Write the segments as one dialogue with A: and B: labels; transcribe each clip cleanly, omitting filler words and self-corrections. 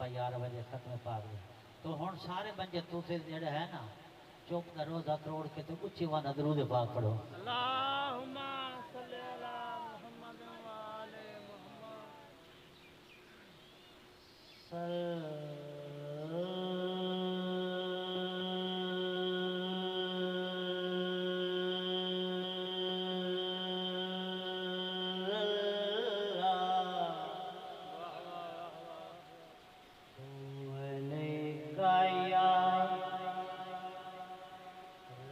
A: پا 11 بجے ختم پا گئے تو ہن سارے بنجے توتے جڑے ہے نا چوک دا روزہ کروڑ کے تو اچھی وانا درود پاک پڑھو
B: اللہم صلی علی محمد و آل محمد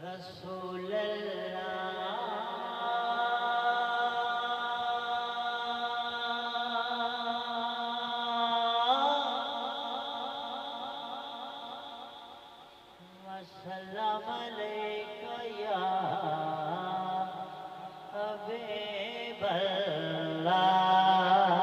A: رسول اللہ وسلام علیکہ یا حبیب اللہ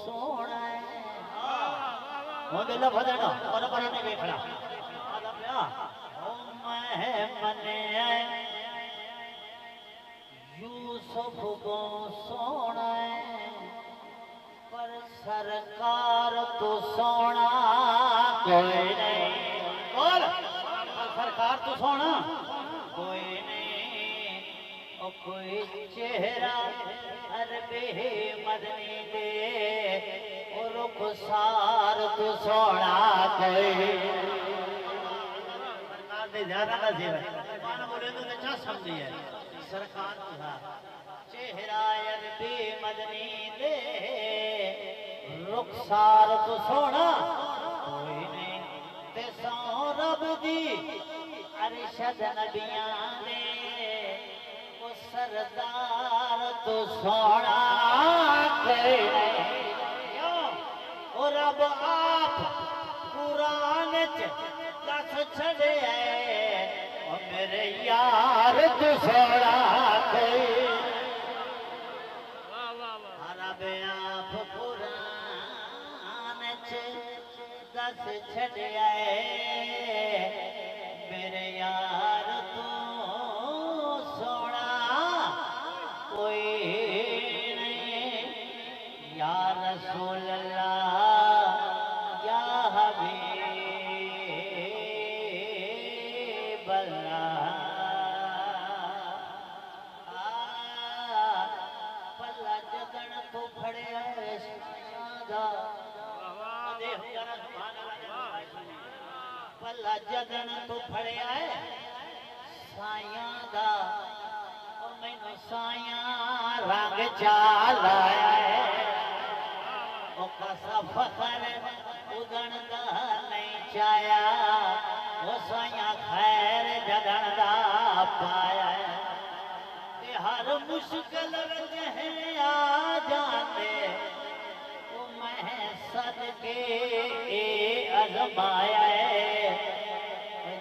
A: سونا ہے لفظ ہے نا اور نہیں بیٹھنا یوسف کو سونا ہے پر سرکار تو سونا کوئی نہیں سرکار تو سونا کوئی نہیں اور کوئی چہرہ عربی مدنی دے اور رخسار تو سونا کوئی سرکار دے زیادہ نظیر ہے مانا بولے تو چاہ سمجھی ہے سرکار تھا چہرہ عربی مدنی دے رخسار تو سونا کوئی نہیں تے سو رب دی ارشد نبیاں دے سردار تو سونا کوئی نہیں اور اب آپ قرآن دس چھڑے اور میرے یار تو سونا کوئی اب آپ قرآن دس چھڑے میرے یار تو کوئی نہیں یا رسول اللہ یا حبیب اللہ پلا جگن تو پھڑے پلا جگن تو پھڑے سائیاں دا مینو سائیاں رنگ چالا ہے وہ کسا فخر اگن دا نہیں چایا وہ سائیاں خیر جگن دا پایا ہے تے ہر مشکل وچ ہے آ جاندے وہ میں صدقے آزمایا ہے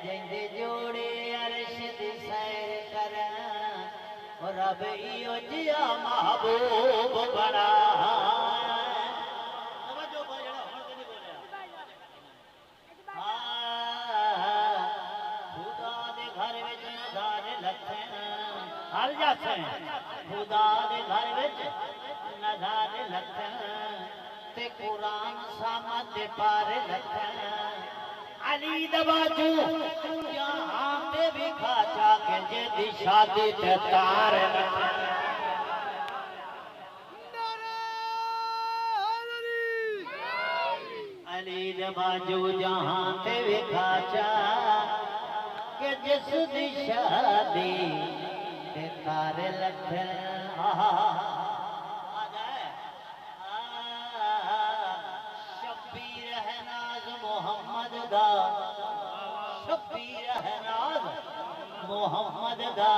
A: جیندے جوڑے عرش دی سیر کرن رب ایو جیا محبوب بنا خدا دے گھر وچ نظارے لکھن ہر جاسے خدا دے گھر وچ نظارے لکھن تے قرآن سامت دے پارے لکھن علی دباجو یہاں تے بھی کھاچا کے جے دی شادی تے تار علی دباجو جہاں تے بھی کھاچا کہ جس دی شادی تے تار لکھن شبیر ہے ناز محمد دا شبیر ہے ناز محمد دا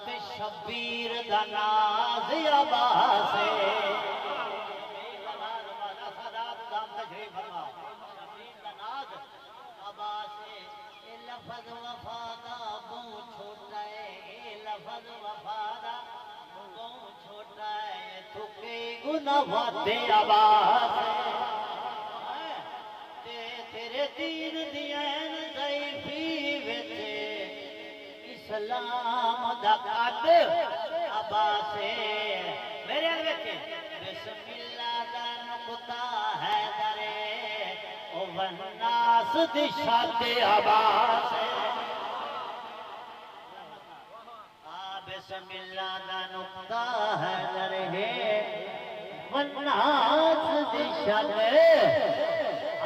A: تے شبیر دا ناز عباس لفظ وفادہ بہت چھوٹا ہے لفظ وفادہ بہت چھوٹا ہے تو کئی گناہ واتے عباس تیرے دین دین ضعیفی وچ اسلام دا قد عباسے میرے وچ بسم اللہ دا نقطہ ہے درے او والناس دی شاد عباسے بسم اللہ دا نقطہ ہے درے والناس دی شاد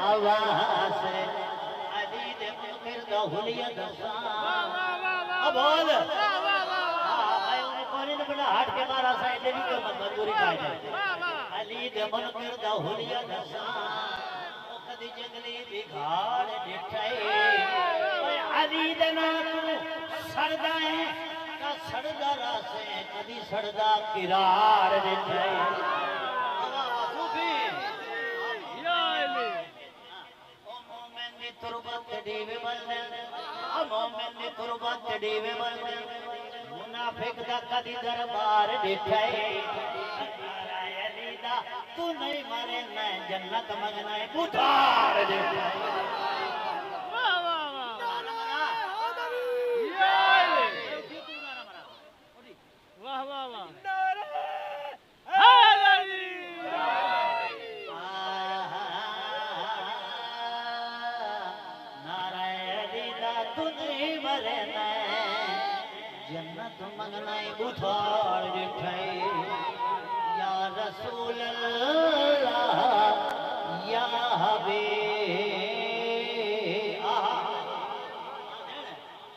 A: عباسے علی دے منکر دا حلیہ دسان بول ہٹ کے مارا سائن دے بھی مندوری کھائی جائے علی دے منکر دا حلیہ دسان کدی جنگلی بھی گھاڑ ڈٹھائی علی دے ناتو سڑدا ہے کا سڑدا راسے کدی سڑدا کرار ڈٹھائی تربت دیوے بلدن مومن دی تربت دیوے بلدن منافق دا کدی دربار ڈٹھائی سرکار علی دا تو نہیں مرے میں جنت مگنا ہے بوٹار ڈٹھائی
B: واہ واہ واہ
A: جنت مگنائی بٹھار ڈٹھائی یا رسول اللہ یا حبیب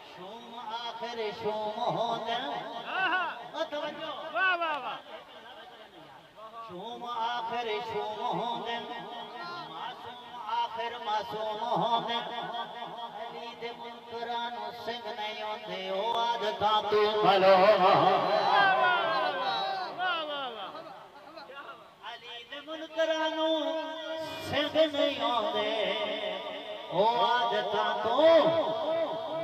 A: شوم آخر شوم ہوندن شوم آخر شوم ہوندن معصوم آخر معصوم ہوندن علی دے منکرانو سنگ نہیں ہوندے او عادتاں تو بھلو علی دے منکرانو سنگ نہیں ہوندے او عادتاں تو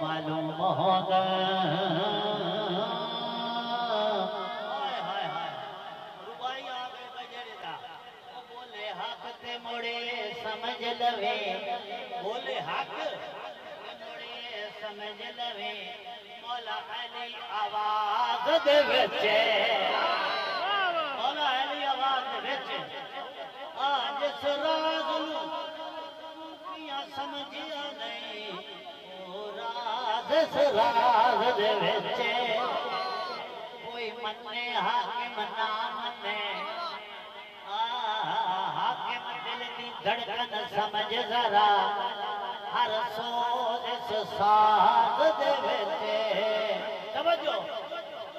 A: معلوم ہوندے ربائی آگے بجڑ دا بولے حق تے مڑے سمجھ لوے بولے حق سمجھ لوے مولا علی آواز دے وچے مولا علی آواز دے وچے آج اس راز کیا سمجھیا نہیں او راز اس راز دے وچے کوئی منے حاکم نہ منے حاکم دل دی دھڑکن سمجھ ذرا ہر سوز اس ساز دے ویتے توجہ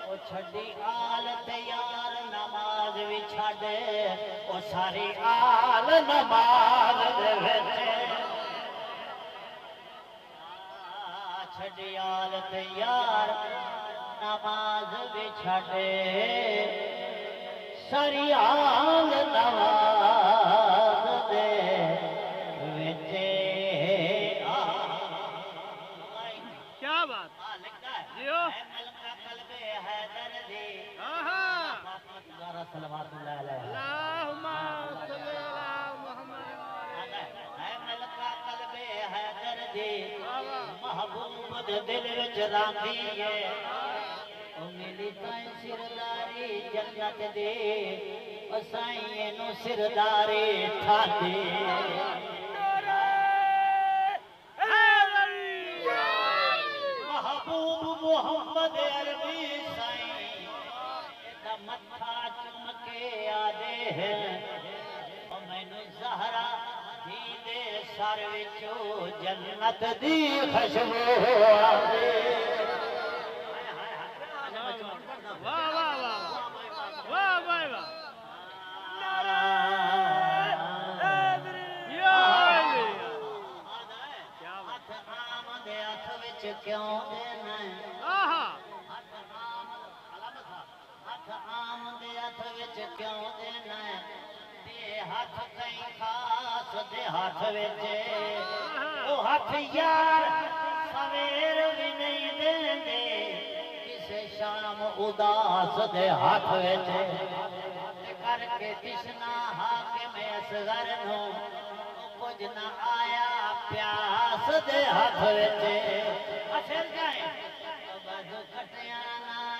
A: او چھڑی آلت یار نماز بھی چھڑے او ساری آل نماز دے ویتے چھڑی آلت یار نماز بھی چھڑے ساری آل نماز دے ویتے
B: کیا بات جیو
A: ملکہ قلب حیدر دی صلوات اللہ علیہ
B: اللہم صلی اللہ محمد
A: اے ملکہ قلب حیدر دی محبوب دل وچ راندی ہے او ملی تائیں سرداری جنت دی او سائیں نو سرداری ٹھاندی محمد عربی سائیں دا متھا چمکے آدے ہیں اور میں نے زہرا دی دے سر وچو جنت دی خوشبو آدے
B: واہ واہ واہ واہ واہ واہ
A: کیوں دینا ہاتھ آم دے ہاتھ وچ کیوں دینا تے ہاتھ کئی خاص دے ہاتھ وچ او ہاتھ یار سویر بھی نہیں دیندے کسے شام اداس دے ہاتھ وچ کر کے تشنا حاکم اصغر نو کچھ نہ آیا پیاس دے ہاتھ وچ اثر جائیں بس کٹیاں نہ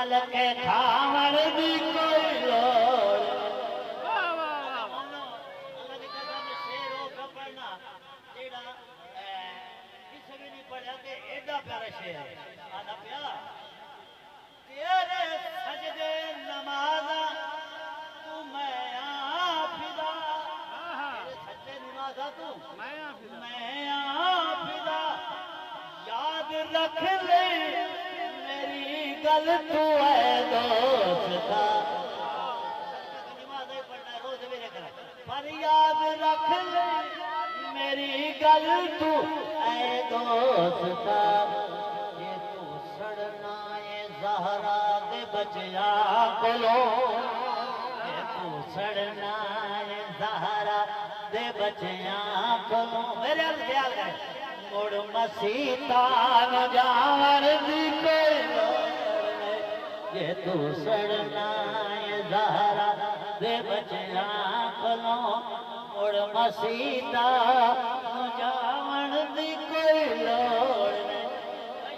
A: تل کے کھاون دی کوئی لوڑ
B: واہ واہ واہ
A: اللہ دی قسم شعر ہو کے پڑھنا جیڑا کسے بھی نہیں پڑھیا کہ ایڈا پیارا شعر ہے آدھا پیا تیرے سجدے نمازاں تو میں فدا تیرے سجدے نمازاں تو
B: میں حافظ
A: میں فدا یاد رکھ لے میری گل تو اے دوستا نماز ہی پڑھنا روز میرے گھر پر یاد رکھ لے میری گل تو اے دوستا یہ تو سڑنا ہے زہرا دے بچیا کولو یہ تو سڑنا ہے زہرا دے بچیاں کولو میرے خیال ہے مڑ مسیطان جاور دی کوئی لوڑ نہیں یہ تو سڑنا ہے زہرا دے بچیاں کولو مڑ مسیطان جاور دی کوئی لوڑ نہیں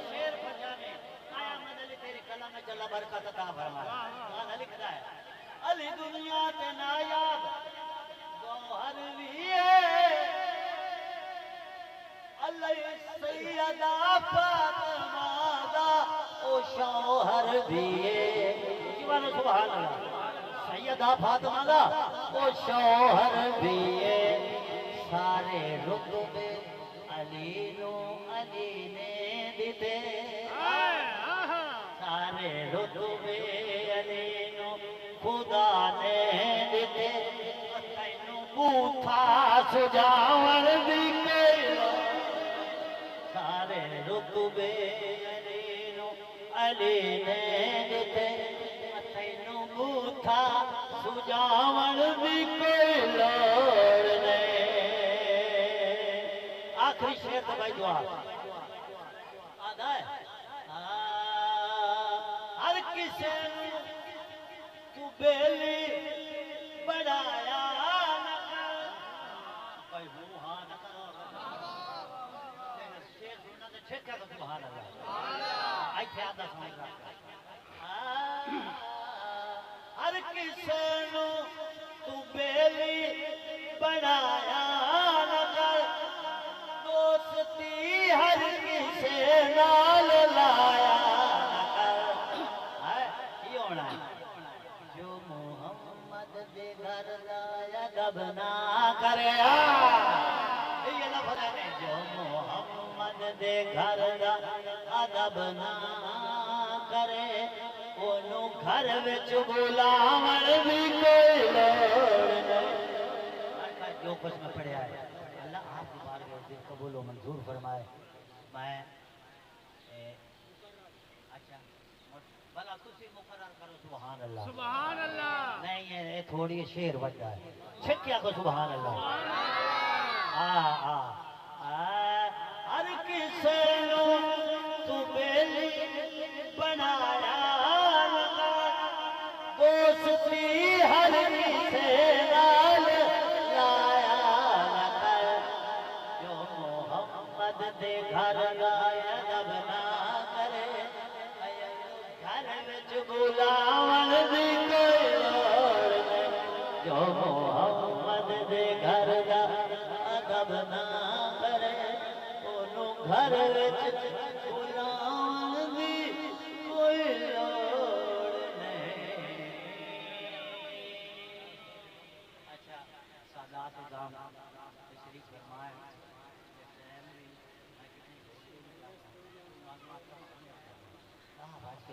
A: شیر پنجابی آیا مدلی تیری کلام میں جلا برکت عطا فرمائے گانا لکھتا ہے علی دنیا تے نایاب گوہر بھی ہے اللہ سیدہ فاطمہ دا او شوہر بھی ہے جیوانو سبحان اللہ سیدہ فاطمہ دا او شوہر بھی ہے سارے رتبے علی نے دیتے سارے رتبے علی نو خدا نے دیتے تینو بوتھا سجاون دی کوئی لوڑ سارے رتبے علی نے دیتے تینو بوتھا سجاون دی کوئی لوڑ نہیں آخری شعر تو بھائی دعا آدھا ہے ہر کسی تو بیلی بڑھایا نہ کر کوئی بوہا نہ کرو شیر سننا تو چھکا تو سبحان اللہ آئیتھے آدھا سمجھ رہا ہر کسی تو بیلی بڑھایا نہ کر دوستی ہر کسی نال لایا نہ کر یہ ہونا ہے جو محمد دے گھر لایا دب نہ کرے یہ لفظ ہے جو محمد دے گھر لایا ادب نہ کرے انہوں گھر وچ بلاون بھی کوئی لوڑ نہیں جو کچھ میں پڑھیا ہے اللہ آپ کی بارگاہ میں قبول و منظور فرمائے میں اچھا بلا تسی مقرر کرو سبحان اللہ
B: سبحان اللہ
A: نہیں یہ تھوڑی شعر بچا ہے چھکیا کو سبحان اللہ ہر کسی نو تو بیلی بنایا دوستی ہر کسی نال لایا نہ کر جو محمد دے گھر لایا دب نہ کرے گھر وچ بلاون دی کوئی لوڑ نہیں جو محمد دے گھر دا ادب نہ کرے انہوں گھر وچ بلاون دی کوئی لوڑ نہیں اچھا سادات اعظم تشریف فرمائے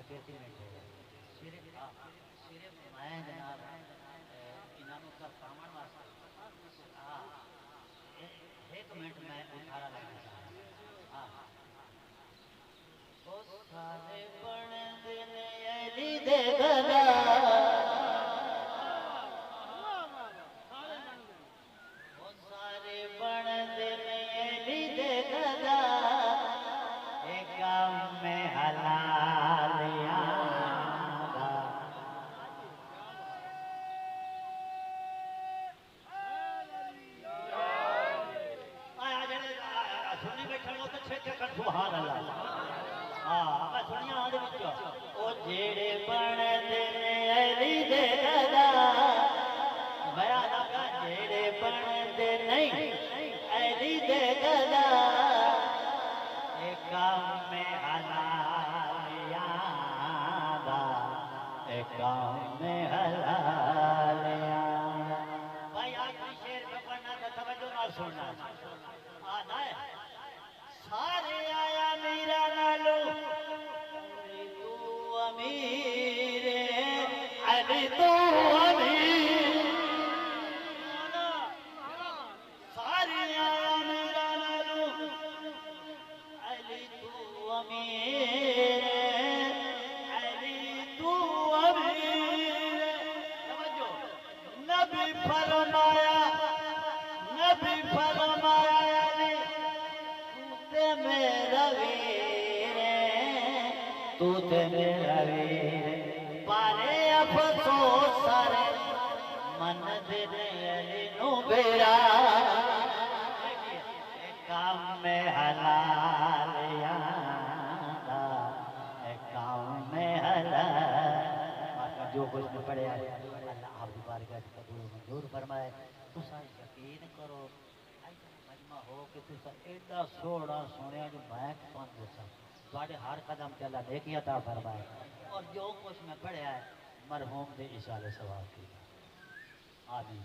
A: کے 3 منٹ ہو گئے صرف میں جناب انہوں کا سامان واسطے 1 منٹ میں اٹھارا لگنا چاہتا ہوں سارے بن دن علی دے گلا سارے بن دن علی دے گلا ایک میں حلالیاں سبحان اللہ ہاں میں سنیا آدھے بچوں او جیڑے بندے نے علی دے گدا بیا لگا جیڑے بندے نہیں علی دے گدا اے کام میں حلالیاں دا اے کام میں حلالیاں بھائی آخری شیر پہ پڑھنا تھا توجہ نہ سننا آنا ہے سارے آیا میرا نالو تو امیر علی تو امیر سارے آیا میرا نالو علی تو امیر علی تو امیر توجہ نبی فرمایا علی میرا ویر تو تے میرا ویر پارے افسوس سارے من دے علی نو بیڑا کام میں حلالیاں دا کام میں حلال جو کچھ میں پڑھے آئے اللہ آپ کی بارگاہ سے قبول منظور فرمائے تو یقین کرو مجمع ہو کہ تسا ایڈا سوڑا سنیا جو میں کون دیسا تواڈے ہر قدم تے اللہ نیکی عطا فرمائے اور جو کچھ میں پڑھیا ہے مرحوم دے اشارے ثواب کی آمین